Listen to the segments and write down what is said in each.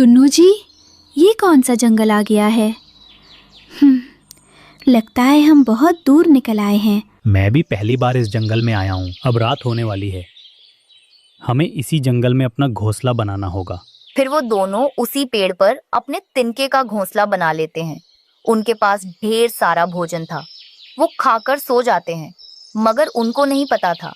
टुन्नू जी, ये कौन सा जंगल आ गया है? लगता है हम बहुत दूर निकल आए हैं। मैं भी पहली बार इस जंगल में आया हूँ। अब रात होने वाली है। हमें इसी जंगल में अपना घोंसला बनाना होगा। फिर वो दोनों उसी पेड़ पर अपने तिनके का घोंसला बना लेते हैं। उनके पास ढेर सारा भोजन था। वो खाकर सो जाते हैं, मगर उनको नहीं पता था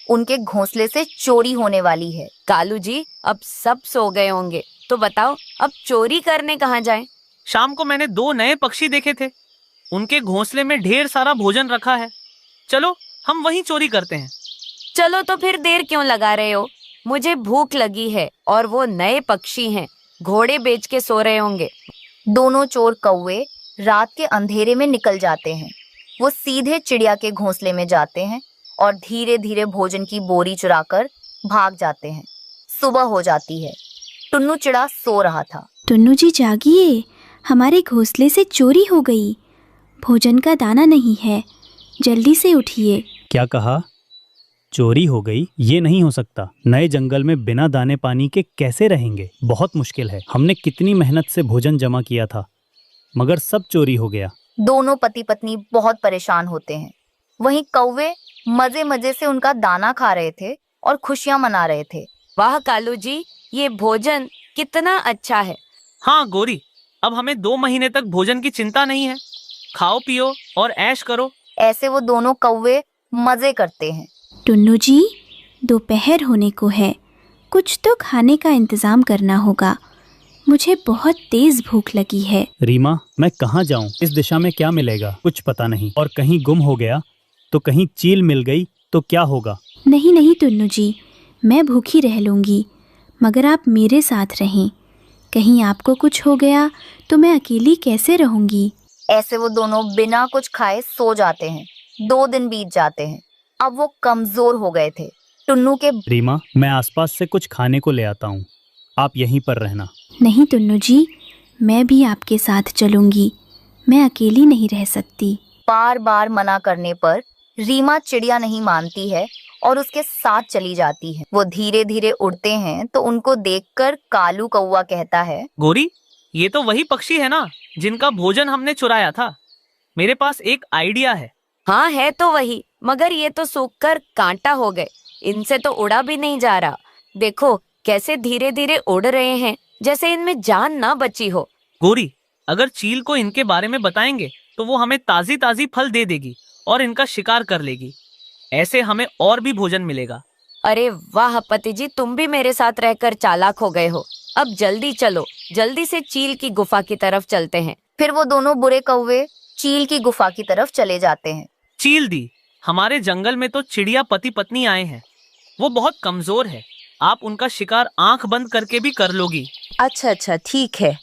उनके घोंसले से चोरी होने वाली है। कालू जी, अब सब सो गए होंगे, तो बताओ अब चोरी करने कहाँ जाएं? शाम को मैंने 2 नए पक्षी देखे थे। उनके घोंसले में ढेर सारा भोजन रखा है। चलो हम वहीं चोरी करते हैं। चलो तो फिर देर क्यों लगा रहे हो? मुझे भूख लगी है और वो नए पक्षी हैं, घोड़े बेच के सो रहे होंगे। दोनों चोर कौवे रात के अंधेरे में निकल जाते हैं। वो सीधे चिड़िया के घोंसले में जाते हैं और धीरे धीरे भोजन की बोरी चुराकर भाग जाते हैं। सुबह हो जाती है। टुन्नू चिड़ा सो रहा था। टुन्नू जी जागिए, हमारे घोंसले से चोरी हो गई। भोजन का दाना नहीं है, जल्दी से उठिए। क्या कहा? चोरी हो गई? ये नहीं हो सकता। नए जंगल में बिना दाने पानी के कैसे रहेंगे? बहुत मुश्किल है। हमने कितनी मेहनत से भोजन जमा किया था, मगर सब चोरी हो गया। दोनों पति पत्नी बहुत परेशान होते हैं। वहीं कौवे मजे मजे से उनका दाना खा रहे थे और खुशियां मना रहे थे। वाह कालू जी, ये भोजन कितना अच्छा है। हाँ गोरी, अब हमें 2 महीने तक भोजन की चिंता नहीं है। खाओ पियो और ऐश करो। ऐसे वो दोनों कौवे मजे करते हैं। टुन्नू जी, दोपहर होने को है, कुछ तो खाने का इंतजाम करना होगा। मुझे बहुत तेज भूख लगी है। रीमा, मैं कहाँ जाऊँ? इस दिशा में क्या मिलेगा? कुछ पता नहीं। और कहीं गुम हो गया तो, कहीं चील मिल गई तो क्या होगा? नहीं नहीं टुन्नू जी, मैं भूखी रह लूँगी, मगर आप मेरे साथ रहें। कहीं आपको कुछ हो गया तो मैं अकेली कैसे रहूँगी? ऐसे वो दोनों बिना कुछ खाए सो जाते हैं। 2 दिन बीत जाते हैं। अब वो कमजोर हो गए थे। टुन्नू के रीमा, मैं आसपास से कुछ खाने को ले आता हूँ, आप यहीं पर रहना। नहीं टुन्नू जी, मैं भी आपके साथ चलूँगी। मैं अकेली नहीं रह सकती। बार बार मना करने पर रीमा चिड़िया नहीं मानती है और उसके साथ चली जाती है। वो धीरे धीरे उड़ते हैं तो उनको देखकर कालू कौवा कहता है, गोरी, ये तो वही पक्षी है ना जिनका भोजन हमने चुराया था। मेरे पास एक आइडिया है। हाँ है तो वही, मगर ये तो सूखकर कांटा हो गए। इनसे तो उड़ा भी नहीं जा रहा। देखो कैसे धीरे धीरे उड़ रहे हैं, जैसे इनमें जान ना बची हो। गोरी, अगर चील को इनके बारे में बताएंगे तो वो हमें ताजी ताजी फल दे देगी और इनका शिकार कर लेगी। ऐसे हमें और भी भोजन मिलेगा। अरे वाह पति जी, तुम भी मेरे साथ रहकर चालाक हो गए हो। अब जल्दी चलो, जल्दी से चील की गुफा की तरफ चलते हैं। फिर वो दोनों बुरे कौवे चील की गुफा की तरफ चले जाते हैं। चील दी, हमारे जंगल में तो चिड़िया पति पत्नी आए हैं। वो बहुत कमजोर है। आप उनका शिकार आंख बंद करके भी कर लोगी। अच्छा ठीक है।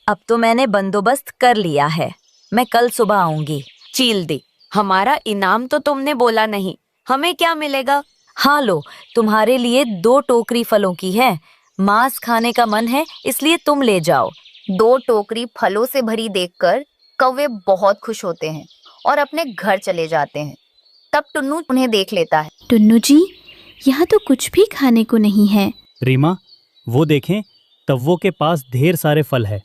अब तो मैंने बंदोबस्त कर लिया है। मैं कल सुबह आऊंगी। चील दी, हमारा इनाम तो तुमने बोला नहीं, हमें क्या मिलेगा? हाँ लो, तुम्हारे लिए 2 टोकरी फलों की है। मांस खाने का मन है, इसलिए तुम ले जाओ। 2 टोकरी फलों से भरी देखकर कौवे बहुत खुश होते हैं और अपने घर चले जाते हैं। तब टुन्नू उन्हें देख लेता है। टुन्नू जी, यहाँ तो कुछ भी खाने को नहीं है। रीमा, वो देखें, तव्वों के पास ढेर सारे फल है।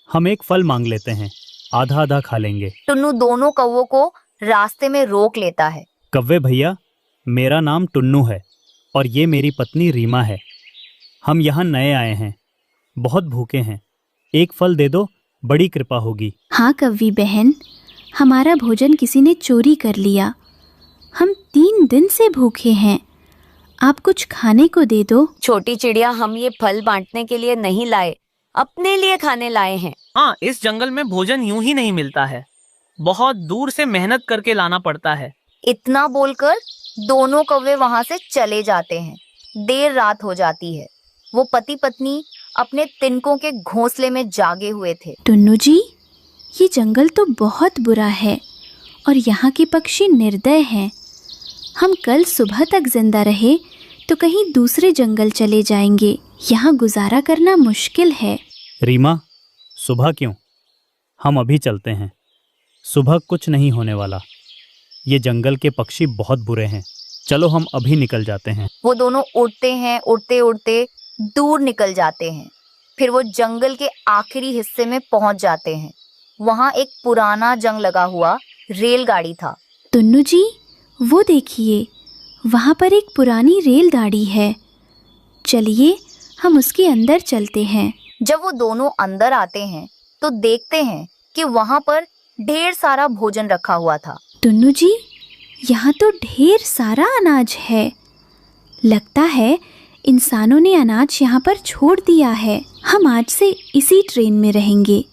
हम एक फल मांग लेते हैं, आधा आधा खा लेंगे। टुन्नू दोनों कौवों को रास्ते में रोक लेता है। कव्वे भैया, मेरा नाम टुन्नू है और ये मेरी पत्नी रीमा है। हम यहाँ नए आए हैं, बहुत भूखे हैं। एक फल दे दो, बड़ी कृपा होगी। हाँ कव्वी बहन, हमारा भोजन किसी ने चोरी कर लिया। हम 3 दिन से भूखे हैं, आप कुछ खाने को दे दो। छोटी चिड़िया, हम ये फल बांटने के लिए नहीं लाए, अपने लिए खाने लाए हैं। हाँ, इस जंगल में भोजन यूं ही नहीं मिलता है। बहुत दूर से मेहनत करके लाना पड़ता है। इतना बोलकर दोनों कौवे वहां से चले जाते हैं। देर रात हो जाती है। वो पति पत्नी अपने तिनकों के घोंसले में जागे हुए थे। टुन्नू जी, ये जंगल तो बहुत बुरा है और यहाँ के पक्षी निर्दय हैं। हम कल सुबह तक जिंदा रहे तो कहीं दूसरे जंगल चले जाएंगे। यहाँ गुजारा करना मुश्किल है। रीमा, सुबह क्यों? हम अभी चलते हैं। सुबह कुछ नहीं होने वाला। ये जंगल के पक्षी बहुत बुरे हैं। चलो हम अभी निकल जाते हैं। वो दोनों उड़ते हैं, उड़ते उड़ते दूर निकल जाते हैं। फिर वो जंगल के आखिरी हिस्से में पहुंच जाते हैं। वहां एक पुराना जंग लगा हुआ रेलगाड़ी था। टुन्नू जी, वो देखिए, वहाँ पर एक पुरानी रेलगाड़ी है। चलिए हम उसके अंदर चलते हैं। जब वो दोनों अंदर आते हैं तो देखते हैं कि वहां पर ढेर सारा भोजन रखा हुआ था। टुन्नू जी, यहाँ तो ढेर सारा अनाज है। लगता है इंसानों ने अनाज यहाँ पर छोड़ दिया है। हम आज से इसी ट्रेन में रहेंगे।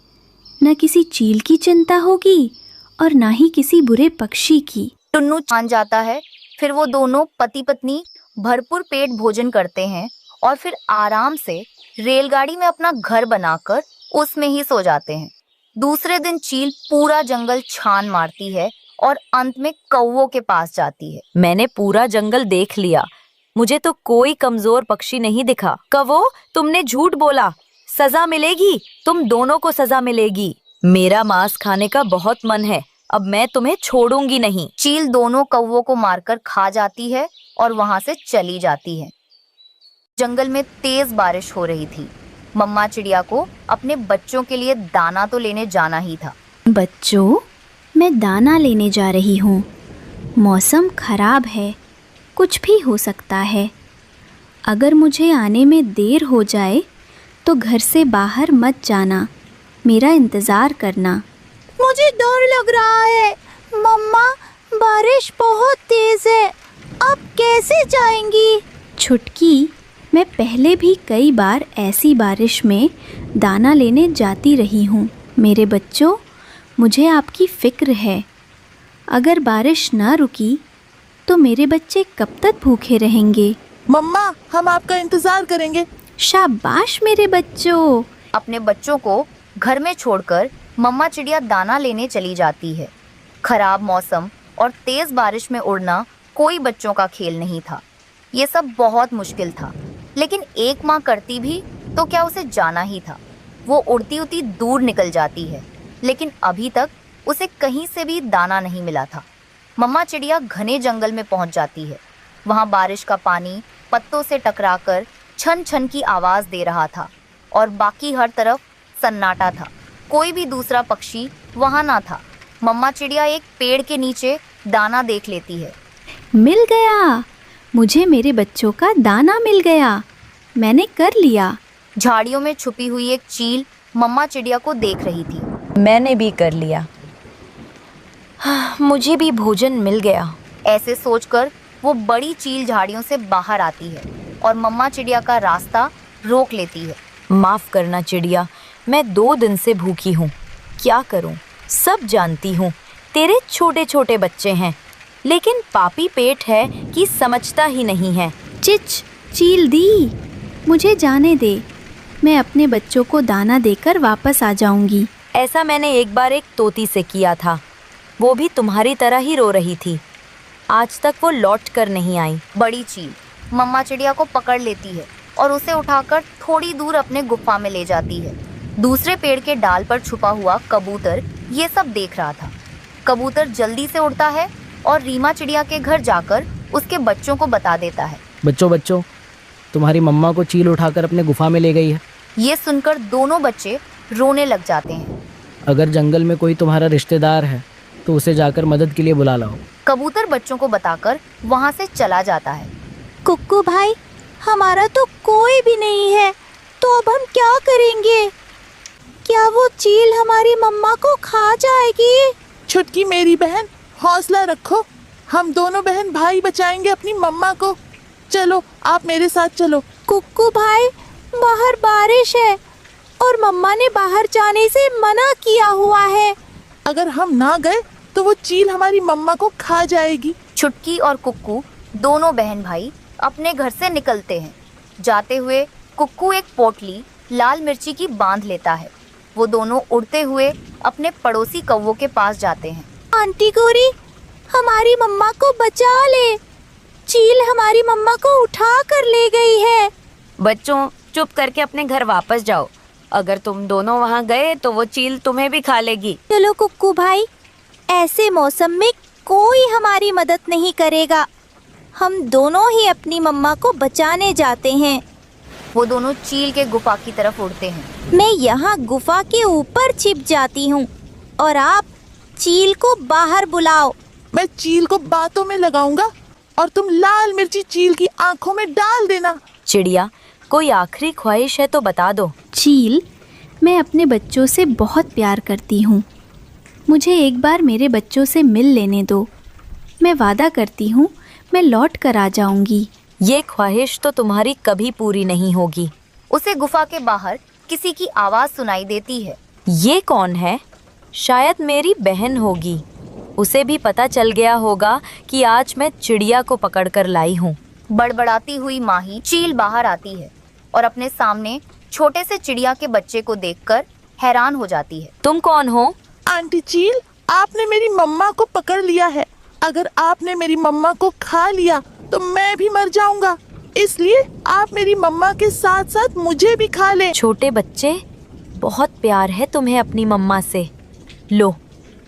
न किसी चील की चिंता होगी और ना ही किसी बुरे पक्षी की। टुन्नू मान जाता है। फिर वो दोनों पति पत्नी भरपूर पेट भोजन करते हैं और फिर आराम से रेलगाड़ी में अपना घर बनाकर उसमें ही सो जाते हैं। दूसरे दिन चील पूरा जंगल छान मारती है और अंत में कौवों के पास जाती है। मैंने पूरा जंगल देख लिया, मुझे तो कोई कमजोर पक्षी नहीं दिखा। कौवो, तुमने झूठ बोला। सजा मिलेगी, तुम दोनों को सजा मिलेगी। मेरा मांस खाने का बहुत मन है, अब मैं तुम्हें छोड़ूंगी नहीं। चील दोनों कौवों को मारकर खा जाती है और वहां से चली जाती है। जंगल में तेज बारिश हो रही थी। मम्मा चिड़िया को अपने बच्चों के लिए दाना तो लेने जाना ही था। बच्चों, मैं दाना लेने जा रही हूँ। मौसम खराब है, कुछ भी हो सकता है। अगर मुझे आने में देर हो जाए तो घर से बाहर मत जाना, मेरा इंतज़ार करना। मुझे डर लग रहा है मम्मा, बारिश बहुत तेज है, अब कैसे जाएंगी? छुटकी, मैं पहले भी कई बार ऐसी बारिश में दाना लेने जाती रही हूँ। मेरे बच्चों, मुझे आपकी फ़िक्र है। अगर बारिश ना रुकी तो मेरे बच्चे कब तक भूखे रहेंगे? मम्मा, हम आपका इंतजार करेंगे। शाबाश मेरे बच्चों। अपने बच्चों को घर में छोड़कर मम्मा चिड़िया दाना लेने चली जाती है। खराब मौसम और तेज बारिश में उड़ना कोई बच्चों का खेल नहीं था। ये सब बहुत मुश्किल था, लेकिन एक माँ करती भी तो क्या उसे जाना ही था। वो उड़ती उड़ती दूर निकल जाती है, लेकिन अभी तक उसे कहीं से भी दाना नहीं मिला था। मम्मा चिड़िया घने जंगल में पहुंच जाती है। वहां बारिश का पानी पत्तों से टकराकर छन छन की आवाज दे रहा था और बाकी हर तरफ सन्नाटा था। कोई भी दूसरा पक्षी वहां ना था। मम्मा चिड़िया एक पेड़ के नीचे दाना देख लेती है। मिल गया, मुझे मेरे बच्चों का दाना मिल गया। मैंने कर लिया। झाड़ियों में छुपी हुई एक चील मम्मा चिड़िया को देख रही थी। मैंने भी कर लिया। मुझे भी भोजन मिल गया। ऐसे सोचकर वो बड़ी चील झाड़ियों से बाहर आती है और मम्मा चिड़िया का रास्ता रोक लेती है। माफ करना चिड़िया, मैं 2 दिन से भूखी हूँ। क्या करूँ? सब जानती हूँ, तेरे छोटे छोटे बच्चे हैं, लेकिन पापी पेट है कि समझता ही नहीं है। चिच, चील दी, मुझे जाने दे। मैं अपने बच्चों को दाना देकर वापस आ जाऊंगी। ऐसा मैंने एक बार एक तोती से किया था, वो भी तुम्हारी तरह ही रो रही थी। आज तक वो लौट कर नहीं आई। बड़ी चील मम्मा चिड़िया को पकड़ लेती है और उसे उठाकर थोड़ी दूर अपने गुफा में ले जाती है। दूसरे पेड़ के डाल पर छुपा हुआ कबूतर ये सब देख रहा था। कबूतर जल्दी से उड़ता है और रीमा चिड़िया के घर जाकर उसके बच्चों को बता देता है। बच्चों, तुम्हारी मम्मा को चील उठाकर अपने गुफा में ले गई है। ये सुनकर दोनों बच्चे रोने लग जाते हैं। अगर जंगल में कोई तुम्हारा रिश्तेदार है तो उसे जाकर मदद के लिए बुला लाओ। कबूतर बच्चों को बताकर वहाँ से चला जाता है। कुक्कू भाई, हमारा तो कोई भी नहीं है, तो अब हम क्या करेंगे? क्या वो चील हमारी मम्मा को खा जाएगी? छुटकी मेरी बहन, हौसला रखो, हम दोनों बहन भाई बचाएंगे अपनी मम्मा को। चलो, आप मेरे साथ चलो। कुक्कू भाई, बाहर बारिश है और मम्मा ने बाहर जाने से मना किया हुआ है। अगर हम ना गए तो वो चील हमारी मम्मा को खा जाएगी। छुटकी और कुक्कू दोनों बहन भाई अपने घर से निकलते हैं। जाते हुए कुक्कू एक पोटली लाल मिर्ची की बांध लेता है। वो दोनों उड़ते हुए अपने पड़ोसी कौवों के पास जाते हैं। आंटी गौरी, हमारी मम्मा को बचा ले, चील हमारी मम्मा को उठा कर ले गई है। बच्चों, चुप करके अपने घर वापस जाओ। अगर तुम दोनों वहाँ गए तो वो चील तुम्हें भी खा लेगी। चलो कुक्कू भाई, ऐसे मौसम में कोई हमारी मदद नहीं करेगा। हम दोनों ही अपनी मम्मा को बचाने जाते हैं। वो दोनों चील के गुफा की तरफ उड़ते हैं। मैं यहाँ गुफा के ऊपर छिप जाती हूँ और आप चील को बाहर बुलाओ। मैं चील को बातों में लगाऊंगा और तुम लाल मिर्ची चील की आंखों में डाल देना। चिड़िया, कोई आखिरी ख्वाहिश है तो बता दो। चील, मैं अपने बच्चों से बहुत प्यार करती हूँ। मुझे एक बार मेरे बच्चों से मिल लेने दो। मैं वादा करती हूँ मैं लौट कर आ जाऊंगी। ये ख्वाहिश तो तुम्हारी कभी पूरी नहीं होगी। उसे गुफा के बाहर किसी की आवाज सुनाई देती है। ये कौन है? शायद मेरी बहन होगी। उसे भी पता चल गया होगा कि आज मैं चिड़िया को पकड़ कर लाई हूँ। बड़बड़ाती हुई माही चील बाहर आती है और अपने सामने छोटे से चिड़िया के बच्चे को देखकर हैरान हो जाती है। तुम कौन हो? आंटी चील, आपने मेरी मम्मा को पकड़ लिया है। अगर आपने मेरी मम्मा को खा लिया तो मैं भी मर जाऊंगा, इसलिए आप मेरी मम्मा के साथ साथ मुझे भी खा ले। छोटे बच्चे, बहुत प्यार है तुम्हें अपनी मम्मा से। लो,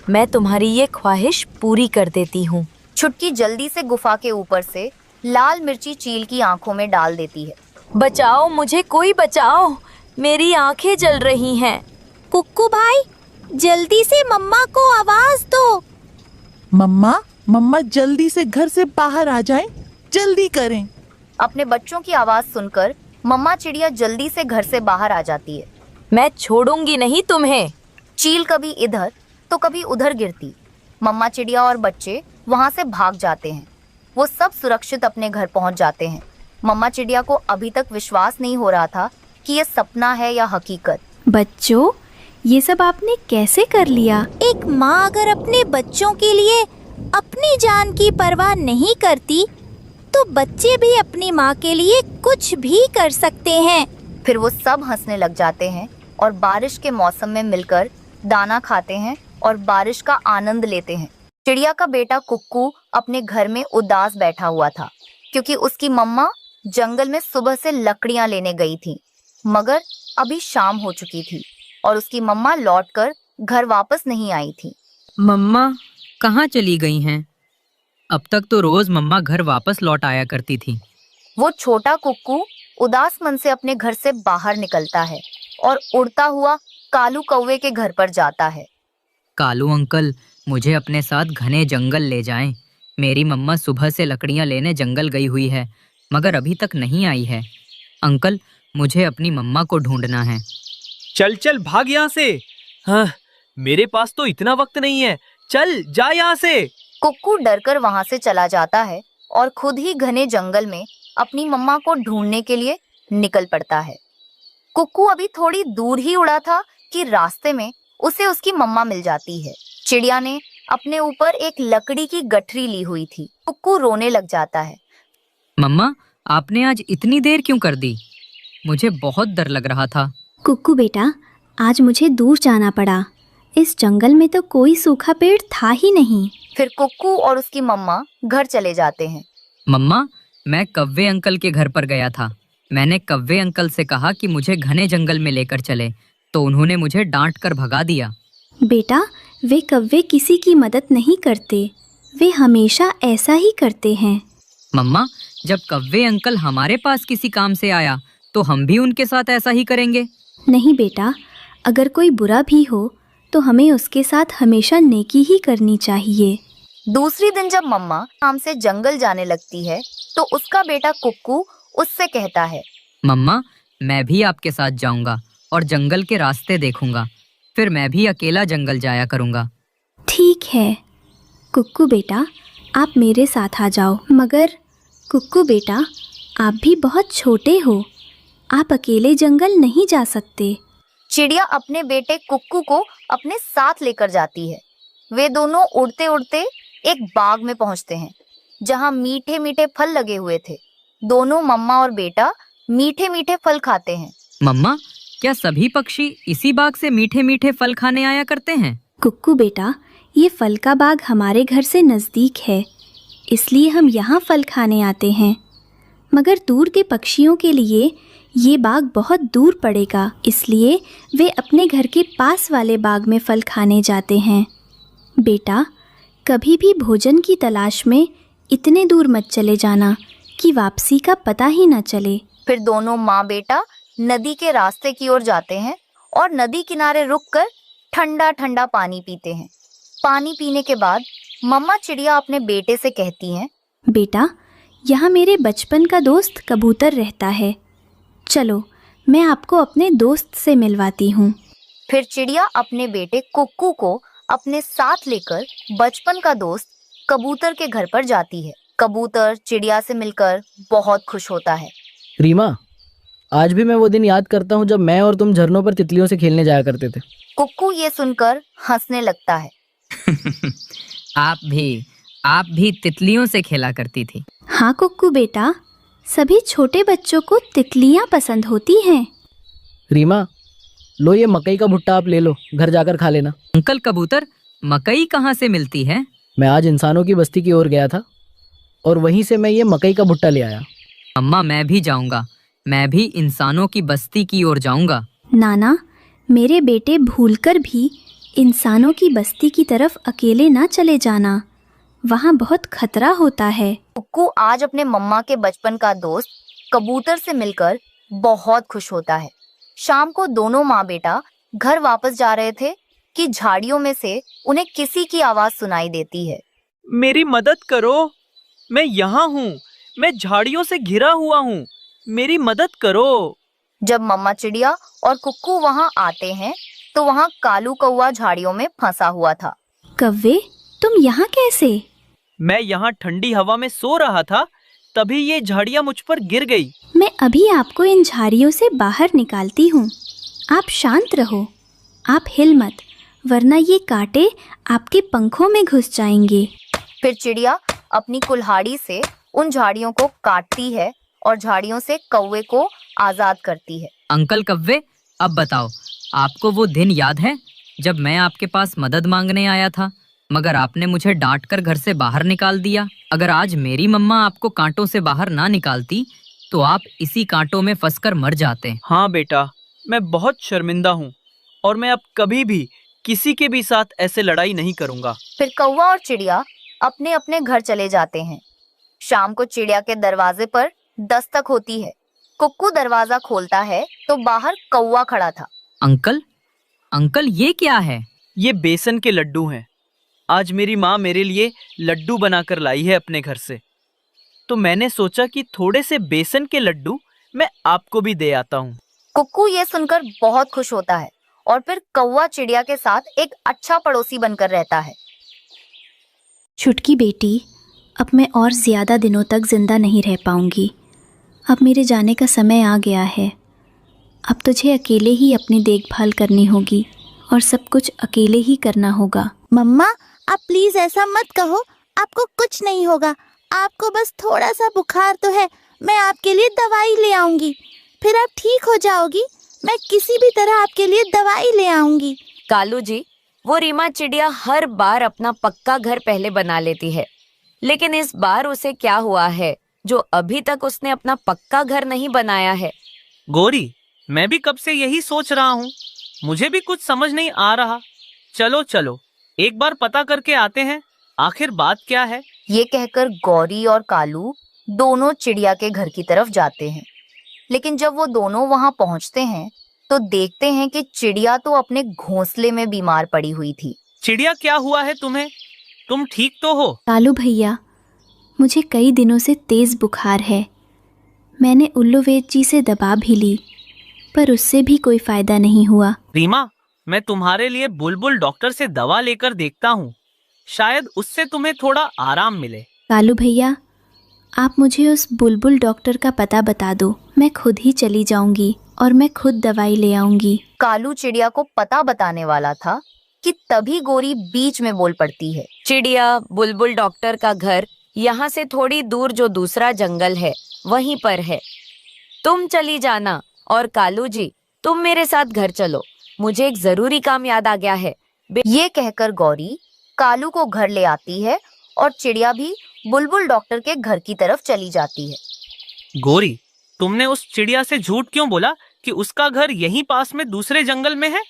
मैं तुम्हारी ये ख्वाहिश पूरी कर देती हूँ। छुटकी जल्दी से गुफा के ऊपर से लाल मिर्ची चील की आंखों में डाल देती है। बचाओ मुझे, कोई बचाओ, मेरी आंखें जल रही हैं। कुक्कू भाई, जल्दी से मम्मा को आवाज दो। मम्मा जल्दी से घर से बाहर आ जाएं, जल्दी करें। अपने बच्चों की आवाज सुनकर मम्मा चिड़िया जल्दी से घर से बाहर आ जाती है। मैं छोड़ूंगी नहीं तुम्हें। चील कभी इधर तो कभी उधर गिरती। मम्मा चिड़िया और बच्चे वहां से भाग जाते हैं। वो सब सुरक्षित अपने घर पहुंच जाते हैं। मम्मा चिड़िया को अभी तक विश्वास नहीं हो रहा था कि ये सपना है या हकीकत। बच्चों, ये सब आपने कैसे कर लिया? एक माँ अगर अपने बच्चों के लिए अपनी जान की परवाह नहीं करती तो बच्चे भी अपनी माँ के लिए कुछ भी कर सकते हैं। फिर वो सब हंसने लग जाते हैं और बारिश के मौसम में मिलकर दाना खाते हैं और बारिश का आनंद लेते हैं। चिड़िया का बेटा कुक्कू अपने घर में उदास बैठा हुआ था क्योंकि उसकी मम्मा जंगल में सुबह से लकड़ियां लेने गई थी, मगर अभी शाम हो चुकी थी और उसकी मम्मा लौटकर घर वापस नहीं आई थी। मम्मा कहाँ चली गई हैं? अब तक तो रोज मम्मा घर वापस लौट आया करती थी। वो छोटा कुक्कू उदास मन से अपने घर से बाहर निकलता है और उड़ता हुआ कालू कौवे के घर पर जाता है। कालू अंकल, मुझे अपने साथ घने जंगल ले जाएं। मेरी मम्मा सुबह से लकड़ियां लेने जंगल गई हुई है, मगर अभी तक नहीं आई है। अंकल, मुझे अपनी मम्मा को ढूंढना है। चल चल भाग यहाँ से। हाँ, मेरे पास तो इतना वक्त नहीं है। चल जा यहाँ से। कुक्कू डरकर वहां से चला जाता है और खुद ही घने जंगल में अपनी मम्मा को ढूंढने के लिए निकल पड़ता है। कुक्कू अभी थोड़ी दूर ही उड़ा था कि रास्ते में उसे उसकी मम्मा मिल जाती है। चिड़िया ने अपने ऊपर एक लकड़ी की गठरी ली हुई थी। कुक्कू रोने लग जाता है। मम्मा, आपने आज इतनी देर क्यों कर दी? मुझे बहुत डर लग रहा था। कुक्कू बेटा, आज मुझे दूर जाना पड़ा। इस जंगल में तो कोई सूखा पेड़ था ही नहीं। फिर कुक्कू और उसकी मम्मा घर चले जाते हैं। मम्मा, मैं कव्वे अंकल के घर पर गया था। मैंने कव्वे अंकल से कहा कि मुझे घने जंगल में लेकर चले, तो उन्होंने मुझे डांट कर भगा दिया। बेटा, वे कव्वे किसी की मदद नहीं करते। वे हमेशा ऐसा ही करते हैं। मम्मा, जब कव्वे अंकल हमारे पास किसी काम से आया तो हम भी उनके साथ ऐसा ही करेंगे। नहीं बेटा, अगर कोई बुरा भी हो तो हमें उसके साथ हमेशा नेकी ही करनी चाहिए। दूसरी दिन जब मम्मा काम से जंगल जाने लगती है तो उसका बेटा कुक्कू उससे कहता है, मम्मा, मैं भी आपके साथ जाऊंगा और जंगल के रास्ते देखूंगा। फिर मैं भी अकेला जंगल जाया करूंगा। ठीक है कुक्कू बेटा, आप मेरे साथ आ जाओ। मगर कुक्कू बेटा, आप भी बहुत छोटे हो, आप अकेले जंगल नहीं जा सकते। चिड़िया अपने बेटे कुक्कू को अपने साथ लेकर जाती है। वे दोनों उड़ते उड़ते एक बाग में पहुंचते हैं जहां मीठे मीठे फल लगे हुए थे। दोनों मम्मा और बेटा मीठे मीठे फल खाते हैं। मम्मा, क्या सभी पक्षी इसी बाग से मीठे मीठे फल खाने आया करते हैं? कुक्कू बेटा, ये फल का बाग हमारे घर से नज़दीक है, इसलिए हम यहाँ फल खाने आते हैं। मगर दूर के पक्षियों के लिए ये बाग बहुत दूर पड़ेगा, इसलिए वे अपने घर के पास वाले बाग में फल खाने जाते हैं। बेटा, कभी भी भोजन की तलाश में इतने दूर मत चले जाना कि वापसी का पता ही न चले। फिर दोनों माँ बेटा नदी के रास्ते की ओर जाते हैं और नदी किनारे रुककर ठंडा ठंडा पानी पीते हैं। पानी पीने के बाद मम्मा चिड़िया अपने बेटे से कहती हैं, बेटा, यहाँ मेरे बचपन का दोस्त कबूतर रहता है। चलो, मैं आपको अपने दोस्त से मिलवाती हूँ। फिर चिड़िया अपने बेटे कुक्कू को अपने साथ लेकर बचपन का दोस्त कबूतर के घर पर जाती है। कबूतर चिड़िया से मिलकर बहुत खुश होता है। रीमा, आज भी मैं वो दिन याद करता हूँ जब मैं और तुम झरनों पर तितलियों से खेलने जाया करते थे। कुक्कू ये सुनकर हंसने लगता है। आप भी तितलियों से खेला करती थी। हाँ कुक्कू बेटा, सभी छोटे बच्चों को तितलियाँ पसंद होती हैं। रीमा, लो ये मकई का भुट्टा आप ले लो, घर जाकर खा लेना। अंकल कबूतर, मकई कहाँ से मिलती है? मैं आज इंसानों की बस्ती की ओर गया था और वहीं से मैं ये मकई का भुट्टा ले आया। अम्मा, मैं भी जाऊंगा। मैं भी इंसानों की बस्ती की ओर जाऊंगा। नाना, मेरे बेटे भूलकर भी इंसानों की बस्ती की तरफ अकेले ना चले जाना, वहाँ बहुत खतरा होता है। कुक्कू आज अपने मम्मा के बचपन का दोस्त कबूतर से मिलकर बहुत खुश होता है। शाम को दोनों माँ बेटा घर वापस जा रहे थे कि झाड़ियों में से उन्हें किसी की आवाज सुनाई देती है। मेरी मदद करो, मैं यहाँ हूँ, मैं झाड़ियों से घिरा हुआ हूँ, मेरी मदद करो। जब मम्मा चिड़िया और कुक्कू वहाँ आते हैं तो वहाँ कालू कौवा झाड़ियों में फंसा हुआ था। कव्वे, तुम यहाँ कैसे? मैं यहाँ ठंडी हवा में सो रहा था, तभी ये झाड़ियाँ मुझ पर गिर गई। मैं अभी आपको इन झाड़ियों से बाहर निकालती हूँ। आप शांत रहो, आप हिल मत, वरना ये कांटे आपके पंखों में घुस जाएंगे। फिर चिड़िया अपनी कुल्हाड़ी से उन झाड़ियों को काटती है और झाड़ियों से कौवे को आजाद करती है। अंकल कव्वे, अब बताओ, आपको वो दिन याद है जब मैं आपके पास मदद मांगने आया था, मगर आपने मुझे डांटकर घर से बाहर निकाल दिया? अगर आज मेरी मम्मा आपको कांटों से बाहर ना निकालती तो आप इसी कांटों में फंसकर मर जाते। हाँ बेटा, मैं बहुत शर्मिंदा हूँ और मैं अब कभी भी किसी के भी साथ ऐसे लड़ाई नहीं करूँगा। फिर कौवा और चिड़िया अपने अपने घर चले जाते हैं। शाम को चिड़िया के दरवाजे पर दस्तक होती है। कुक्कू दरवाजा खोलता है तो बाहर कौवा खड़ा था। अंकल, ये क्या है? ये बेसन के लड्डू हैं। आज मेरी माँ मेरे लिए लड्डू बनाकर लाई है अपने घर से, तो मैंने सोचा कि थोड़े से बेसन के लड्डू मैं आपको भी दे आता हूँ। कुक्कू ये सुनकर बहुत खुश होता है और फिर कौवा चिड़िया के साथ एक अच्छा पड़ोसी बनकर रहता है। छुटकी बेटी, अब मैं और ज़्यादा दिनों तक जिंदा नहीं रह पाऊंगी। अब मेरे जाने का समय आ गया है। अब तुझे अकेले ही अपनी देखभाल करनी होगी और सब कुछ अकेले ही करना होगा। मम्मा, आप प्लीज ऐसा मत कहो, आपको कुछ नहीं होगा। आपको बस थोड़ा सा बुखार तो है, मैं आपके लिए दवाई ले आऊंगी, फिर आप ठीक हो जाओगी। मैं किसी भी तरह आपके लिए दवाई ले आऊंगी। कालू जी, वो रीमा चिड़िया हर बार अपना पक्का घर पहले बना लेती है, लेकिन इस बार उसे क्या हुआ है जो अभी तक उसने अपना पक्का घर नहीं बनाया है? गोरी, मैं भी कब से यही सोच रहा हूँ, मुझे भी कुछ समझ नहीं आ रहा। चलो एक बार पता करके आते हैं, आखिर बात क्या है। ये कहकर गौरी और कालू दोनों चिड़िया के घर की तरफ जाते हैं। लेकिन जब वो दोनों वहां पहुंचते हैं तो देखते हैं कि चिड़िया तो अपने घोंसले में बीमार पड़ी हुई थी। चिड़िया, क्या हुआ है तुम्हें? तुम ठीक तो हो? कालू भैया, मुझे कई दिनों से तेज बुखार है। मैंने उल्लू वैद जी से दवा भी ली, पर उससे भी कोई फायदा नहीं हुआ। रीमा, मैं तुम्हारे लिए बुलबुल डॉक्टर से दवा लेकर देखता हूँ, शायद उससे तुम्हें थोड़ा आराम मिले। कालू भैया, आप मुझे उस बुलबुल डॉक्टर का पता बता दो, मैं खुद ही चली जाऊंगी और मैं खुद दवाई ले आऊंगी। कालू चिड़िया को पता बताने वाला था कि तभी गोरी बीच में बोल पड़ती है। चिड़िया, बुलबुल डॉक्टर का घर यहाँ से थोड़ी दूर जो दूसरा जंगल है वहीं पर है। तुम चली जाना और कालू जी, तुम मेरे साथ घर चलो, मुझे एक जरूरी काम याद आ गया है। ये कहकर गौरी कालू को घर ले आती है और चिड़िया भी बुलबुल डॉक्टर के घर की तरफ चली जाती है। गोरी, तुमने उस चिड़िया से झूठ क्यों बोला कि उसका घर यहीं पास में दूसरे जंगल में है?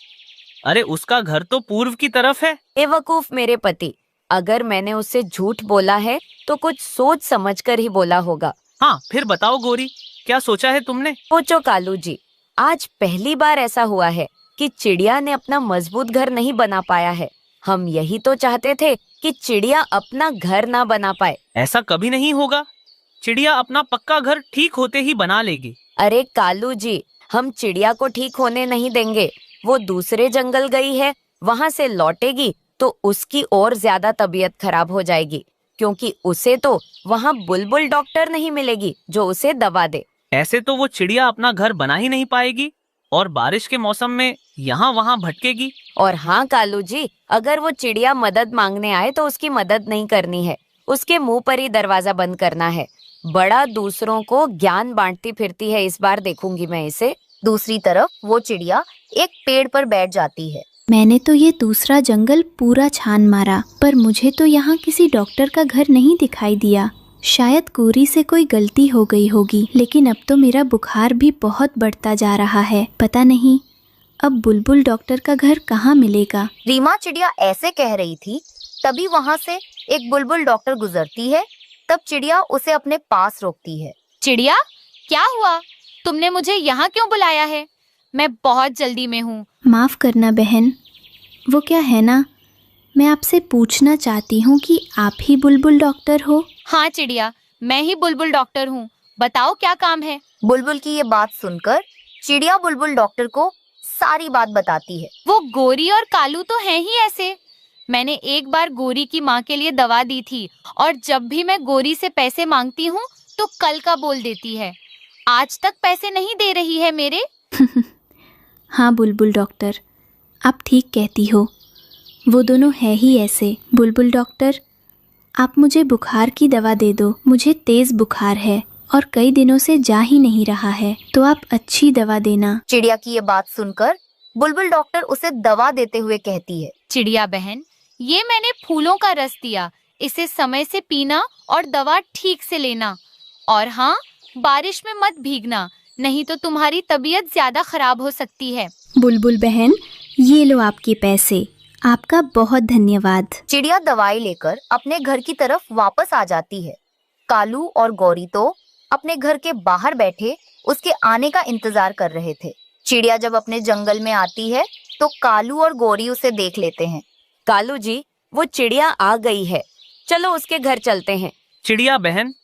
अरे उसका घर तो पूर्व की तरफ है। बेवकूफ मेरे पति, अगर मैंने उससे झूठ बोला है तो कुछ सोच समझकर ही बोला होगा। हाँ, फिर बताओ गोरी, क्या सोचा है तुमने? सोचो कालू जी, आज पहली बार ऐसा हुआ है कि चिड़िया ने अपना मजबूत घर नहीं बना पाया है। हम यही तो चाहते थे कि चिड़िया अपना घर ना बना पाए। ऐसा कभी नहीं होगा। चिड़िया अपना पक्का घर ठीक होते ही बना लेगी। अरे कालू जी, हम चिड़िया को ठीक होने नहीं देंगे। वो दूसरे जंगल गई है, वहाँ से लौटेगी तो उसकी और ज्यादा तबीयत खराब हो जाएगी, क्योंकि उसे तो वहाँ बुलबुल डॉक्टर नहीं मिलेगी जो उसे दवा दे। ऐसे तो वो चिड़िया अपना घर बना ही नहीं पाएगी और बारिश के मौसम में यहाँ वहाँ भटकेगी। और हाँ कालू जी, अगर वो चिड़िया मदद मांगने आए तो उसकी मदद नहीं करनी है, उसके मुंह पर ही दरवाजा बंद करना है। बड़ा दूसरों को ज्ञान बांटती फिरती है, इस बार देखूंगी मैं इसे। दूसरी तरफ वो चिड़िया एक पेड़ पर बैठ जाती है। मैंने तो ये दूसरा जंगल पूरा छान मारा, पर मुझे तो यहाँ किसी डॉक्टर का घर नहीं दिखाई दिया। शायद गोरी से कोई गलती हो गई होगी, लेकिन अब तो मेरा बुखार भी बहुत बढ़ता जा रहा है। पता नहीं अब बुलबुल डॉक्टर का घर कहाँ मिलेगा। रीमा चिड़िया ऐसे कह रही थी, तभी वहाँ से एक बुलबुल डॉक्टर गुजरती है। तब चिड़िया उसे अपने पास रोकती है। चिड़िया, क्या हुआ? तुमने मुझे यहाँ क्यों बुलाया है? मैं बहुत जल्दी में हूँ। माफ करना बहन, वो क्या है ना, मैं आपसे पूछना चाहती हूँ कि आप ही बुलबुल डॉक्टर हो? हाँ चिड़िया, मैं ही बुलबुल डॉक्टर हूँ। बताओ क्या काम है? बुलबुल की ये बात सुनकर चिड़िया बुलबुल डॉक्टर को सारी बात बताती है। वो गोरी और कालू तो हैं ही ऐसे। मैंने एक बार गोरी की माँ के लिए दवा दी थी, और जब भी मैं गोरी से पैसे मांगती हूँ तो कल का बोल देती है। आज तक पैसे नहीं दे रही है मेरे। हाँ बुलबुल डॉक्टर, आप ठीक कहती हो, वो दोनों है ही ऐसे। बुलबुल डॉक्टर, आप मुझे बुखार की दवा दे दो। मुझे तेज बुखार है और कई दिनों से जा ही नहीं रहा है, तो आप अच्छी दवा देना। चिड़िया की ये बात सुनकर बुलबुल डॉक्टर उसे दवा देते हुए कहती है। चिड़िया बहन, ये मैंने फूलों का रस दिया, इसे समय से पीना और दवा ठीक से लेना। और हाँ, बारिश में मत भीगना, नहीं तो तुम्हारी तबीयत ज्यादा खराब हो सकती है। बुलबुल बहन, ये लो आपके पैसे, आपका बहुत धन्यवाद। चिड़िया दवाई लेकर अपने घर की तरफ वापस आ जाती है। कालू और गौरी तो अपने घर के बाहर बैठे उसके आने का इंतजार कर रहे थे। चिड़िया जब अपने जंगल में आती है तो कालू और गौरी उसे देख लेते हैं। कालू जी, वो चिड़िया आ गई है, चलो उसके घर चलते हैं। चिड़िया बहन,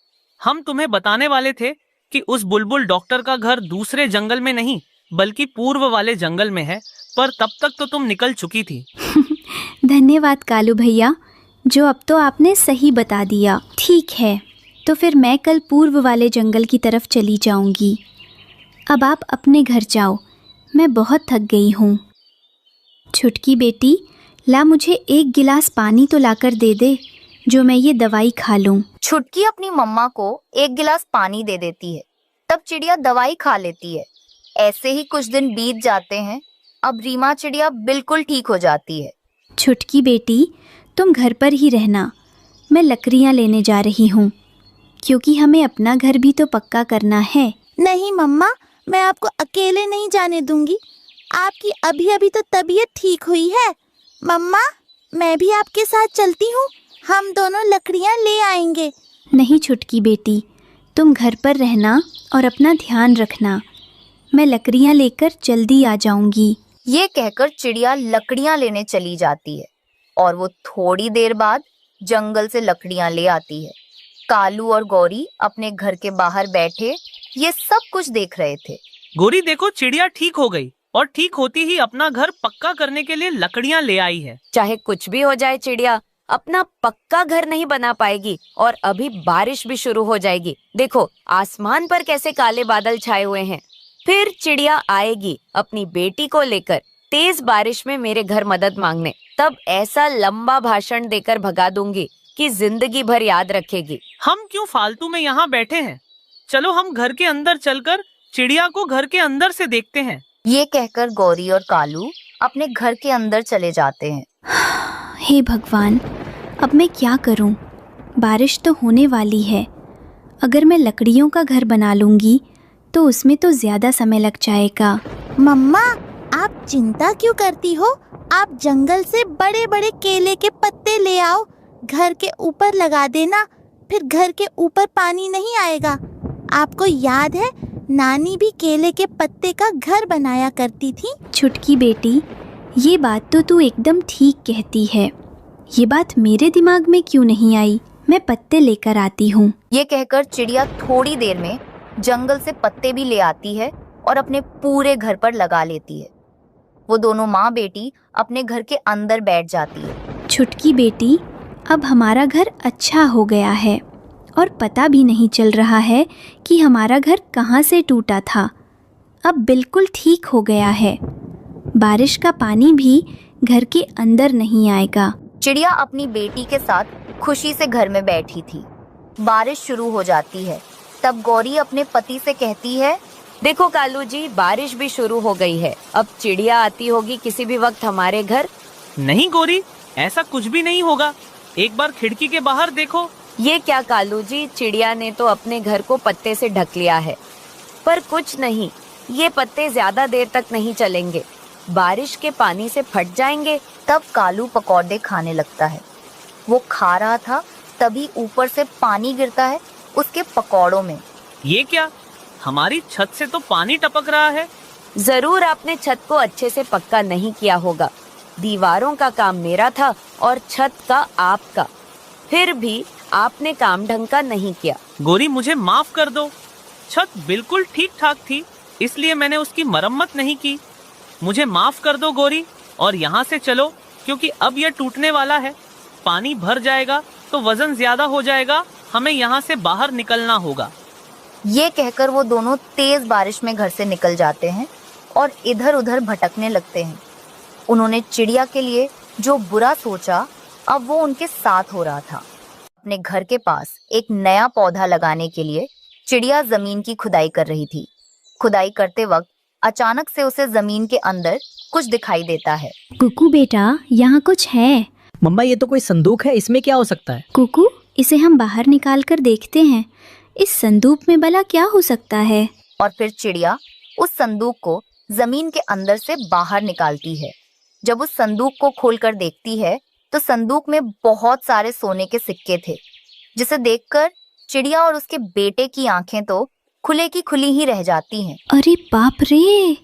हम तुम्हें बताने वाले थे कि उस बुलबुल डॉक्टर का घर दूसरे जंगल में नहीं बल्कि पूर्व वाले जंगल में है, पर तब तक तो तुम निकल चुकी थी। धन्यवाद कालू भैया, जो अब तो आपने सही बता दिया। ठीक है, तो फिर मैं कल पूर्व वाले जंगल की तरफ चली जाऊंगी। अब आप अपने घर जाओ, मैं बहुत थक गई हूँ। छुटकी बेटी, ला मुझे एक गिलास पानी तो लाकर दे दे, जो मैं ये दवाई खा लूँ। छुटकी अपनी मम्मा को एक गिलास पानी दे देती है। तब चिड़िया दवाई खा लेती है। ऐसे ही कुछ दिन बीत जाते हैं। अब रीमा चिड़िया बिल्कुल ठीक हो जाती है। छुटकी बेटी, तुम घर पर ही रहना, मैं लकड़ियाँ लेने जा रही हूँ, क्योंकि हमें अपना घर भी तो पक्का करना है। नहीं मम्मा, मैं आपको अकेले नहीं जाने दूंगी। आपकी अभी अभी तो तबीयत ठीक हुई है। मम्मा, मैं भी आपके साथ चलती हूँ, हम दोनों लकड़ियाँ ले आएंगे। नहीं छुटकी बेटी, तुम घर पर रहना और अपना ध्यान रखना, मैं लकड़ियाँ लेकर जल्दी आ जाऊंगी। ये कहकर चिड़िया लकड़ियाँ लेने चली जाती है और वो थोड़ी देर बाद जंगल से लकड़ियाँ ले आती है। कालू और गौरी अपने घर के बाहर बैठे ये सब कुछ देख रहे थे। गौरी देखो, चिड़िया ठीक हो गई और ठीक होती ही अपना घर पक्का करने के लिए लकड़ियाँ ले आई है। चाहे कुछ भी हो जाए, चिड़िया अपना पक्का घर नहीं बना पाएगी और अभी बारिश भी शुरू हो जाएगी। देखो आसमान पर कैसे काले बादल छाए हुए हैं। फिर चिड़िया आएगी अपनी बेटी को लेकर तेज बारिश में मेरे घर मदद मांगने, तब ऐसा लंबा भाषण देकर भगा दूंगी कि जिंदगी भर याद रखेगी। हम क्यों फालतू में यहाँ बैठे हैं, चलो हम घर के अंदर चलकर चिड़िया को घर के अंदर से देखते हैं। ये कहकर गौरी और कालू अपने घर के अंदर चले जाते हैं। हे भगवान, अब मैं क्या करूं? बारिश तो होने वाली है। अगर मैं लकड़ियों का घर बना लूंगी तो उसमें तो ज्यादा समय लग जाएगा। मम्मा, आप चिंता क्यों करती हो? आप जंगल से बड़े बड़े केले के पत्ते ले आओ, घर के ऊपर लगा देना, फिर घर के ऊपर पानी नहीं आएगा। आपको याद है नानी भी केले के पत्ते का घर बनाया करती थी। छुटकी बेटी, ये बात तो तू एकदम ठीक कहती है। ये बात मेरे दिमाग में क्यों नहीं आई? मैं पत्ते लेकर आती हूँ। ये कहकर चिड़िया थोड़ी देर में जंगल से पत्ते भी ले आती है और अपने पूरे घर पर लगा लेती है। वो दोनों माँ बेटी अपने घर के अंदर बैठ जाती है। छुटकी बेटी, अब हमारा घर अच्छा हो गया है और पता भी नहीं चल रहा है कि हमारा घर कहाँ से टूटा था। अब बिल्कुल ठीक हो गया है। बारिश का पानी भी घर के अंदर नहीं आएगा। चिड़िया अपनी बेटी के साथ खुशी से घर में बैठी थी। बारिश शुरू हो जाती है। तब गौरी अपने पति से कहती है, देखो कालू जी, बारिश भी शुरू हो गई है। अब चिड़िया आती होगी किसी भी वक्त हमारे घर। नहीं गौरी, ऐसा कुछ भी नहीं होगा। एक बार खिड़की के बाहर देखो। ये क्या कालू जी, चिड़िया ने तो अपने घर को पत्ते से ढक लिया है। पर कुछ नहीं, ये पत्ते ज्यादा देर तक नहीं चलेंगे, बारिश के पानी से फट जाएंगे। तब कालू पकौड़े खाने लगता है। वो खा रहा था, तभी ऊपर से पानी गिरता है उसके पकौड़ों में। ये क्या? हमारी छत से तो पानी टपक रहा है। जरूर आपने छत को अच्छे से पक्का नहीं किया होगा। दीवारों का काम मेरा था और छत का आपका। फिर भी आपने काम ढंग का नहीं किया। गौरी, मुझे माफ कर दो। छत बिल्कुल ठीक ठाक थी, इसलिए मैंने उसकी मरम्मत नहीं की। मुझे माफ कर दो गौरी, और यहाँ से चलो, क्योंकि अब यह टूटने वाला है। पानी भर जाएगा तो वजन ज्यादा हो जाएगा। हमें यहाँ से बाहर निकलना होगा। ये कहकर वो दोनों तेज बारिश में घर से निकल जाते हैं और इधर उधर भटकने लगते हैं। उन्होंने चिड़िया के लिए जो बुरा सोचा, अब वो उनके साथ हो रहा था। अपने घर के पास एक नया पौधा लगाने के लिए चिड़िया जमीन की खुदाई कर रही थी। खुदाई करते वक्त अचानक से उसे जमीन के अंदर कुछ दिखाई देता है। कुकू बेटा, यहाँ कुछ है। मम्मा, ये तो कोई संदूक है, इसमें क्या हो सकता है? कुकू, इसे हम बाहर निकाल कर देखते हैं। इस संदूक में भला क्या हो सकता है? और फिर चिड़िया उस संदूक को जमीन के अंदर से बाहर निकालती है। जब उस संदूक को खोलकर देखती है तो संदूक में बहुत सारे सोने के सिक्के थे, जिसे देखकर चिड़िया और उसके बेटे की आंखें तो खुले की खुली ही रह जाती हैं। अरे बाप रे,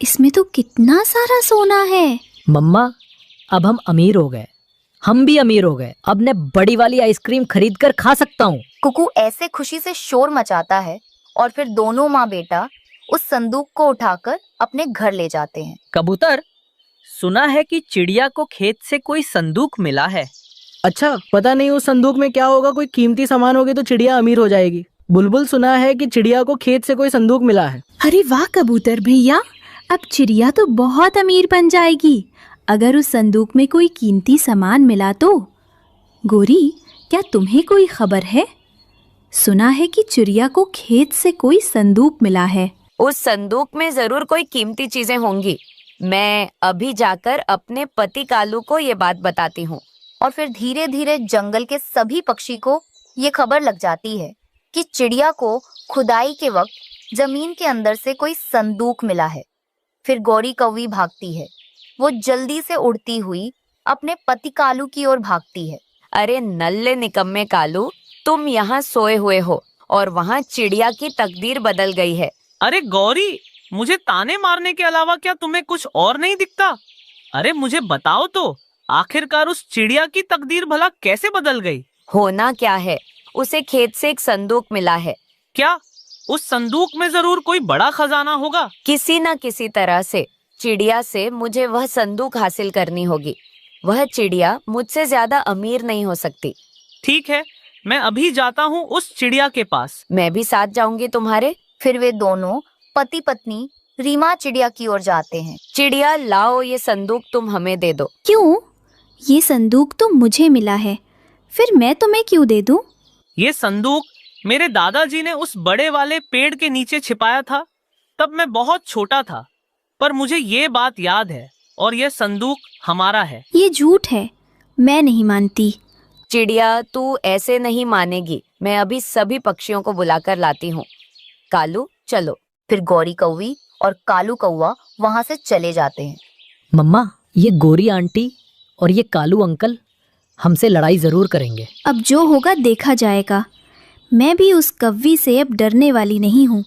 इसमें तो कितना सारा सोना है। मम्मा, अब हम अमीर हो गए। हम भी अमीर हो गए। अब मैं बड़ी वाली आइसक्रीम खरीद कर खा सकता हूँ। कुकू ऐसे खुशी से शोर मचाता है और फिर दोनों माँ बेटा उस संदूक को उठाकर अपने घर ले जाते हैं। कबूतर, सुना है कि चिड़िया को खेत से कोई संदूक मिला है। अच्छा, पता नहीं उस संदूक में क्या होगा। कोई कीमती सामान होगी तो चिड़िया अमीर हो जाएगी। बुलबुल, सुना है कि चिड़िया को खेत से कोई संदूक मिला है। अरे वाह कबूतर भैया, अब चिड़िया तो बहुत अमीर बन जाएगी अगर उस संदूक में कोई कीमती सामान मिला तो। गोरी, क्या तुम्हें कोई खबर है? सुना है कि चिड़िया को खेत से कोई संदूक मिला है। उस संदूक में जरूर कोई कीमती चीजें होंगी। मैं अभी जाकर अपने पति कालू को ये बात बताती हूँ। और फिर धीरे धीरे जंगल के सभी पक्षी को ये खबर लग जाती है कि चिड़िया को खुदाई के वक्त जमीन के अंदर से कोई संदूक मिला है। फिर गौरी कौवी भागती है। वो जल्दी से उड़ती हुई अपने पति कालू की ओर भागती है। अरे नल्ले निकम्मे कालू, तुम यहाँ सोए हुए हो और वहाँ चिड़िया की तकदीर बदल गई है। अरे गौरी, मुझे ताने मारने के अलावा क्या तुम्हें कुछ और नहीं दिखता? अरे मुझे बताओ तो, आखिरकार उस चिड़िया की तकदीर भला कैसे बदल गई? होना क्या है, उसे खेत से एक संदूक मिला है। क्या उस संदूक में जरूर कोई बड़ा खजाना होगा? किसी न किसी तरह से चिड़िया से मुझे वह संदूक हासिल करनी होगी। वह चिड़िया मुझसे ज्यादा अमीर नहीं हो सकती। ठीक है, मैं अभी जाता हूँ उस चिड़िया के पास। मैं भी साथ जाऊंगी तुम्हारे। फिर वे दोनों पति पत्नी रीमा चिड़िया की ओर जाते हैं। चिड़िया, लाओ ये संदूक तुम हमें दे दो। क्यों? ये संदूक तो मुझे मिला है, फिर मैं तुम्हें क्यों दे दूं? ये संदूक मेरे दादाजी ने उस बड़े वाले पेड़ के नीचे छिपाया था। तब मैं बहुत छोटा था, पर मुझे ये बात याद है और यह संदूक हमारा है। ये झूठ है, मैं नहीं मानती। चिड़िया, तू ऐसे नहीं मानेगी। मैं अभी सभी पक्षियों को बुलाकर लाती हूँ। कालू, चलो। फिर गौरी कौवी और कालू कौवा वहाँ से चले जाते हैं। मम्मा, ये गोरी आंटी और ये कालू अंकल हमसे लड़ाई जरूर करेंगे। अब जो होगा देखा जाएगा। मैं भी उस कव्वी से अब डरने वाली नहीं हूँ।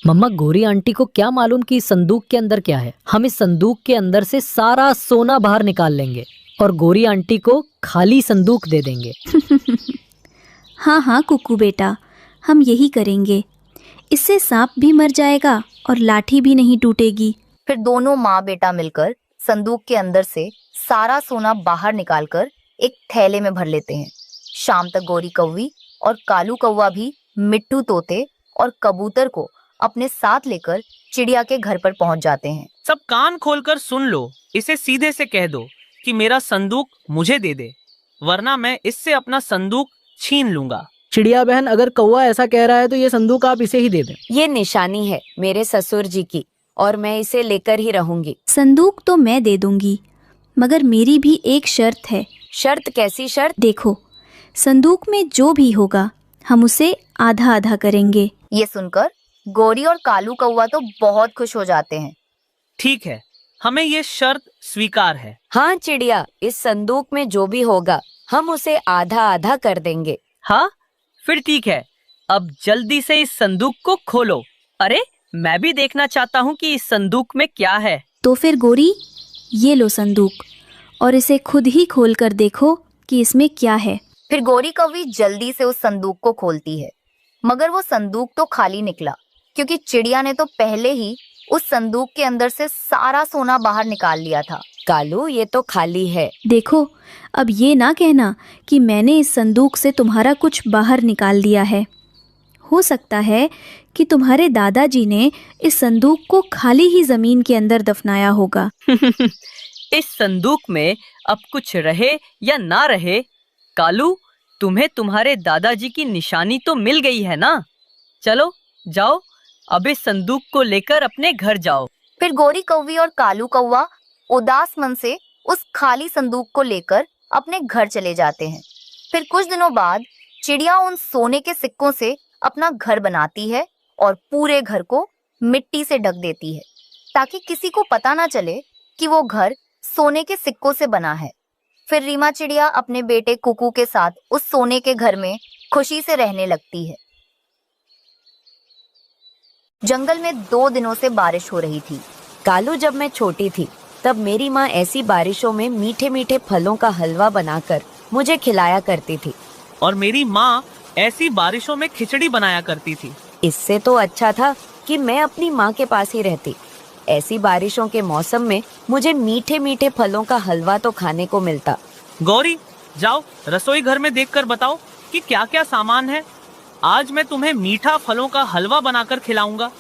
मम्मा, गोरी आंटी को क्या मालूम कि इस संदूक के अंदर क्या है। हम इस संदूक के अंदर से सारा सोना बाहर निकाल लेंगे और गोरी आंटी को खाली संदूक दे देंगे। हाँ हाँ कुकू बेटा, हम यही करेंगे। इससे सांप भी मर जाएगा और लाठी भी नहीं टूटेगी। फिर दोनों माँ बेटा मिलकर संदूक के अंदर से सारा सोना बाहर निकालकर एक थैले में भर लेते हैं। शाम तक गोरी कौवी और कालू कौवा भी मिट्टू तोते और कबूतर को अपने साथ लेकर चिड़िया के घर पर पहुंच जाते हैं। सब कान खोलकर सुन लो, इसे सीधे से कह दो कि मेरा संदूक मुझे दे दे, वरना मैं इससे अपना संदूक छीन लूंगा। चिड़िया बहन, अगर कौवा ऐसा कह रहा है तो ये संदूक आप इसे ही दे दें। ये निशानी है मेरे ससुर जी की और मैं इसे लेकर ही रहूंगी। संदूक तो मैं दे दूंगी, मगर मेरी भी एक शर्त है। शर्त? कैसी शर्त? देखो, संदूक में जो भी होगा हम उसे आधा आधा करेंगे। ये सुनकर गोरी और कालू कौवा तो बहुत खुश हो जाते हैं। ठीक है, हमें ये शर्त स्वीकार है। हाँ चिड़िया, इस संदूक में जो भी होगा हम उसे आधा आधा कर देंगे। हाँ, फिर ठीक है। अब जल्दी से इस संदूक को खोलो। अरे, मैं भी देखना चाहता हूँ कि इस संदूक में क्या है। तो फिर गोरी, ये लो संदूक और इसे खुद ही खोल कर देखो कि इसमें क्या है। फिर गोरी कौवी जल्दी से उस संदूक को खोलती है, मगर वो संदूक तो खाली निकला, क्योंकि चिड़िया ने तो पहले ही उस संदूक के अंदर से सारा सोना बाहर निकाल लिया था। कालू, ये तो खाली है। देखो, अब ये ना कहना कि मैंने इस संदूक से तुम्हारा कुछ बाहर निकाल दिया है। हो सकता है कि तुम्हारे दादाजी ने इस संदूक को खाली ही जमीन के अंदर दफनाया होगा। इस संदूक में अब कुछ रहे या ना रहे, कालू, तुम्हें तुम्हारे दादाजी की निशानी तो मिल गई है ना। चलो जाओ, अब इस संदूक को लेकर अपने घर जाओ। फिर गोरी कौवी और कालू कौवा उदास मन से उस खाली संदूक को लेकर अपने घर चले जाते हैं। फिर कुछ दिनों बाद चिड़िया उन सोने के सिक्कों से अपना घर बनाती है और पूरे घर को मिट्टी से ढक देती है, ताकि किसी को पता ना चले कि वो घर सोने के सिक्कों से बना है। फिर रीमा चिड़िया अपने बेटे कुकू के साथ उस सोने के घर में खुशी से रहने लगती है। जंगल में 2 दिनों से बारिश हो रही थी। कालू, जब मैं छोटी थी तब मेरी माँ ऐसी बारिशों में मीठे मीठे फलों का हलवा बनाकर मुझे खिलाया करती थी। और मेरी माँ ऐसी बारिशों में खिचड़ी बनाया करती थी। इससे तो अच्छा था कि मैं अपनी माँ के पास ही रहती। ऐसी बारिशों के मौसम में मुझे मीठे मीठे फलों का हलवा तो खाने को मिलता। गौरी, जाओ रसोई घर में देखकर बताओ कि क्या क्या सामान है। आज मैं तुम्हें मीठा फलों का हलवा बनाकर खिलाऊंगा।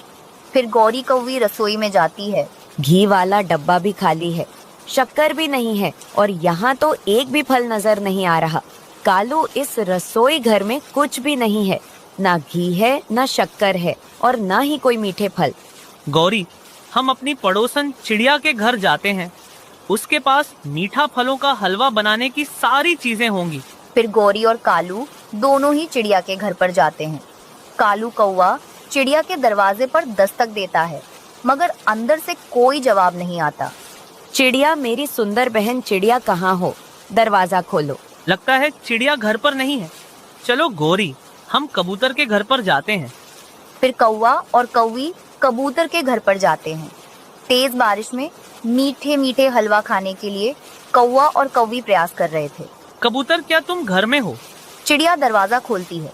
फिर गौरी कौवी रसोई में जाती है। घी वाला डब्बा भी खाली है, शक्कर भी नहीं है और यहाँ तो एक भी फल नजर नहीं आ रहा। कालू, इस रसोई घर में कुछ भी नहीं है, ना घी है, ना शक्कर है और ना ही कोई मीठे फल। गौरी, हम अपनी पड़ोसन चिड़िया के घर जाते हैं। उसके पास मीठा फलों का हलवा बनाने की सारी चीजें होंगी। फिर गौरी और कालू दोनों ही चिड़िया के घर पर जाते हैं। कालू कौवा चिड़िया के दरवाजे पर दस्तक देता है, मगर अंदर से कोई जवाब नहीं आता। चिड़िया, मेरी सुंदर बहन चिड़िया कहाँ हो? दरवाजा खोलो। लगता है चिड़िया घर पर नहीं है। चलो गौरी, हम कबूतर के घर पर जाते हैं। फिर कौवा और कौवी कबूतर के घर पर जाते हैं। तेज बारिश में मीठे मीठे हलवा खाने के लिए कौवा और कौवी प्रयास कर रहे थे। कबूतर, क्या तुम घर में हो? चिड़िया दरवाजा खोलती है।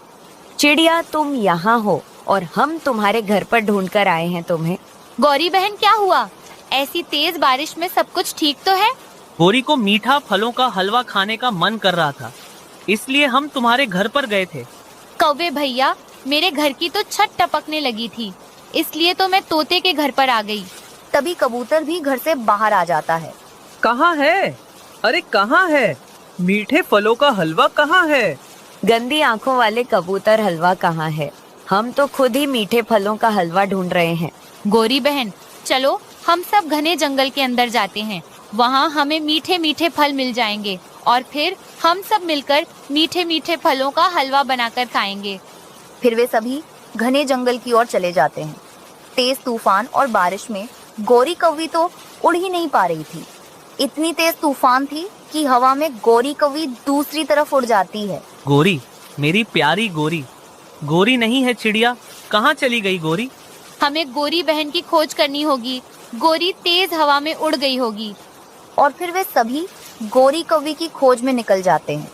चिड़िया, तुम यहाँ हो और हम तुम्हारे घर पर ढूंढ कर आए हैं तुम्हें। गौरी बहन, क्या हुआ? ऐसी तेज बारिश में सब कुछ ठीक तो है? गौरी को मीठा फलों का हलवा खाने का मन कर रहा था, इसलिए हम तुम्हारे घर पर गए थे। कौवे भैया, मेरे घर की तो छत टपकने लगी थी, इसलिए तो मैं तोते के घर पर आ गई। तभी कबूतर भी घर से बाहर आ जाता है। कहाँ है? अरे कहाँ है? मीठे फलों का हलवा कहाँ है? गंदी आंखों वाले कबूतर, हलवा कहाँ है? हम तो खुद ही मीठे फलों का हलवा ढूंढ रहे हैं। गौरी बहन, चलो हम सब घने जंगल के अंदर जाते हैं। वहाँ हमें मीठे मीठे फल मिल जाएंगे और फिर हम सब मिलकर मीठे मीठे फलों का हलवा बनाकर खाएंगे। फिर वे सभी घने जंगल की ओर चले जाते हैं। तेज तूफान और बारिश में गौरी कौवी तो उड़ ही नहीं पा रही थी। इतनी तेज तूफान थी कि हवा में गौरी कौवी दूसरी तरफ उड़ जाती है। गौरी, मेरी प्यारी गौरी। गौरी नहीं है चिड़िया, कहाँ चली गई गौरी? हमें गोरी बहन की खोज करनी होगी। गोरी तेज हवा में उड़ गई होगी। और फिर वे सभी गोरी कौवी की खोज में निकल जाते हैं।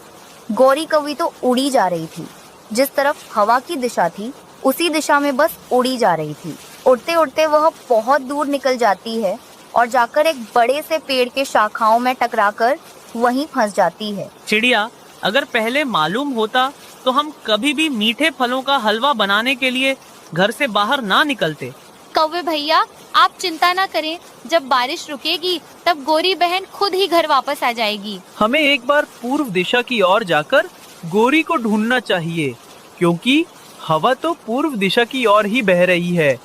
गोरी कौवी तो उड़ी जा रही थी। जिस तरफ हवा की दिशा थी उसी दिशा में बस उड़ी जा रही थी। उड़ते उड़ते वह बहुत दूर निकल जाती है और जाकर एक बड़े से पेड़ के शाखाओं में टकराकर वहीं फंस जाती है। चिड़िया, अगर पहले मालूम होता तो हम कभी भी मीठे फलों का हलवा बनाने के लिए घर से बाहर ना निकलते। कौवे भैया, आप चिंता ना करें। जब बारिश रुकेगी तब गोरी बहन खुद ही घर वापस आ जाएगी। हमें एक बार पूर्व दिशा की ओर जाकर गोरी को ढूंढना चाहिए, क्योंकि हवा तो पूर्व दिशा की ओर ही बह रही है।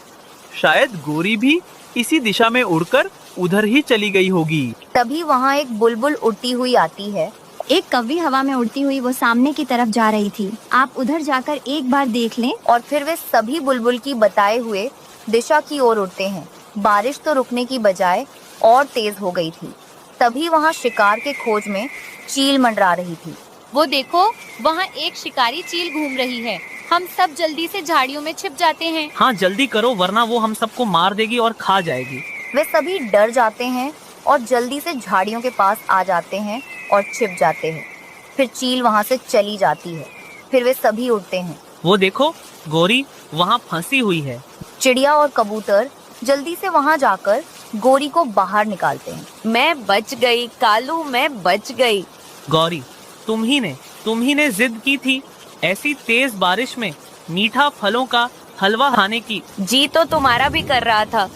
शायद गोरी भी इसी दिशा में उड़कर उधर ही चली गई होगी। तभी वहाँ एक बुलबुल उड़ती हुई आती है। एक कौवी हवा में उड़ती हुई वो सामने की तरफ जा रही थी। आप उधर जाकर एक बार देख लें। और फिर वे सभी बुलबुल की बताए हुए दिशा की ओर उड़ते हैं। बारिश तो रुकने की बजाय और तेज हो गई थी। तभी वहाँ शिकार के खोज में चील मंडरा रही थी। वो देखो, वहाँ एक शिकारी चील घूम रही है। हम सब जल्दी से झाड़ियों में छिप जाते हैं। हाँ, जल्दी करो वरना वो हम सबको मार देगी और खा जाएगी। वे सभी डर जाते हैं और जल्दी से झाड़ियों के पास आ जाते हैं और छिप जाते हैं। फिर चील वहाँ से चली जाती है। फिर वे सभी उड़ते हैं। वो देखो, गोरी वहाँ फंसी हुई है। चिड़िया और कबूतर जल्दी से वहाँ जाकर गोरी को बाहर निकालते हैं। मैं बच गई कालू, मैं बच गई। गौरी, तुम ही ने जिद की थी ऐसी तेज बारिश में मीठा फलों का हलवा खाने की। जी तो तुम्हारा भी कर रहा था,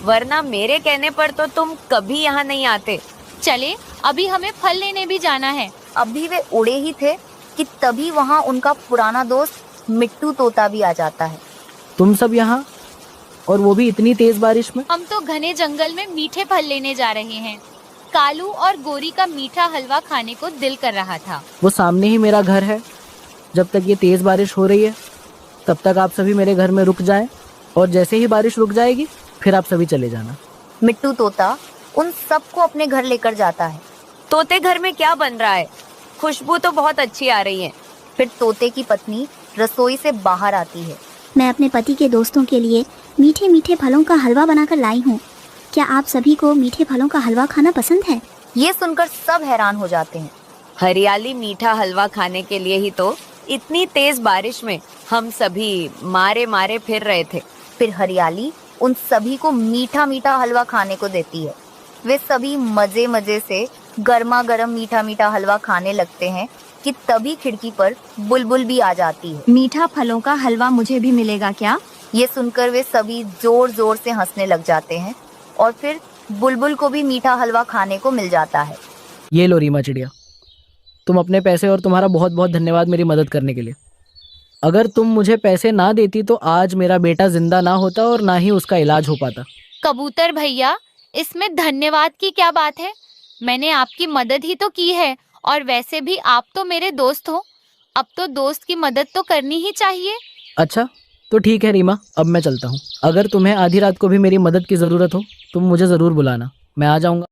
वरना मेरे कहने पर तो तुम कभी यहाँ नहीं आते। चले, अभी हमें फल लेने भी जाना है। अभी वे उड़े ही थे कि तभी वहाँ उनका पुराना दोस्त मिट्टू तोता भी आ जाता है। तुम सब यहाँ, और वो भी इतनी तेज बारिश में? हम तो घने जंगल में मीठे फल लेने जा रहे हैं। कालू और गोरी का मीठा हलवा खाने को दिल कर रहा था। वो सामने ही मेरा घर है। जब तक ये तेज बारिश हो रही है तब तक आप सभी मेरे घर में रुक जाएं, और जैसे ही बारिश रुक जाएगी फिर आप सभी चले जाना। मिट्टू तोता उन सबको अपने घर लेकर जाता है। तोते घर में क्या बन रहा है? खुशबू तो बहुत अच्छी आ रही है। फिर तोते की पत्नी रसोई से बाहर आती है। मैं अपने पति के दोस्तों के लिए मीठे मीठे फलों का हलवा बनाकर लाई हूँ। क्या आप सभी को मीठे फलों का हलवा खाना पसंद है? ये सुनकर सब हैरान हो जाते हैं। हरियाली मीठा हलवा खाने के लिए ही तो इतनी तेज बारिश में हम सभी मारे मारे फिर रहे थे। फिर हरियाली उन सभी को मीठा मीठा हलवा खाने को देती है। वे सभी मजे मजे से गर्मा गर्म मीठा मीठा हलवा खाने लगते हैं कि तभी खिड़की पर बुलबुल भी आ जाती है। मीठा फलों का हलवा मुझे भी मिलेगा क्या? ये सुनकर वे सभी जोर जोर से हंसने लग जाते हैं और फिर बुलबुल को भी मीठा हलवा खाने को मिल जाता है। ये लो रीमा चिड़िया, तुम अपने पैसे और तुम्हारा बहुत बहुत धन्यवाद मेरी मदद करने के लिए। अगर तुम मुझे पैसे ना देती तो आज मेरा बेटा जिंदा ना होता और ना ही उसका इलाज हो पाता। कबूतर भैया, इसमें धन्यवाद की क्या बात है? मैंने आपकी मदद ही तो की है, और वैसे भी आप तो मेरे दोस्त हो। अब तो दोस्त की मदद तो करनी ही चाहिए। अच्छा तो ठीक है रीमा, अब मैं चलता हूँ। अगर तुम्हें आधी रात को भी मेरी मदद की ज़रूरत हो तुम मुझे ज़रूर बुलाना, मैं आ जाऊँगा।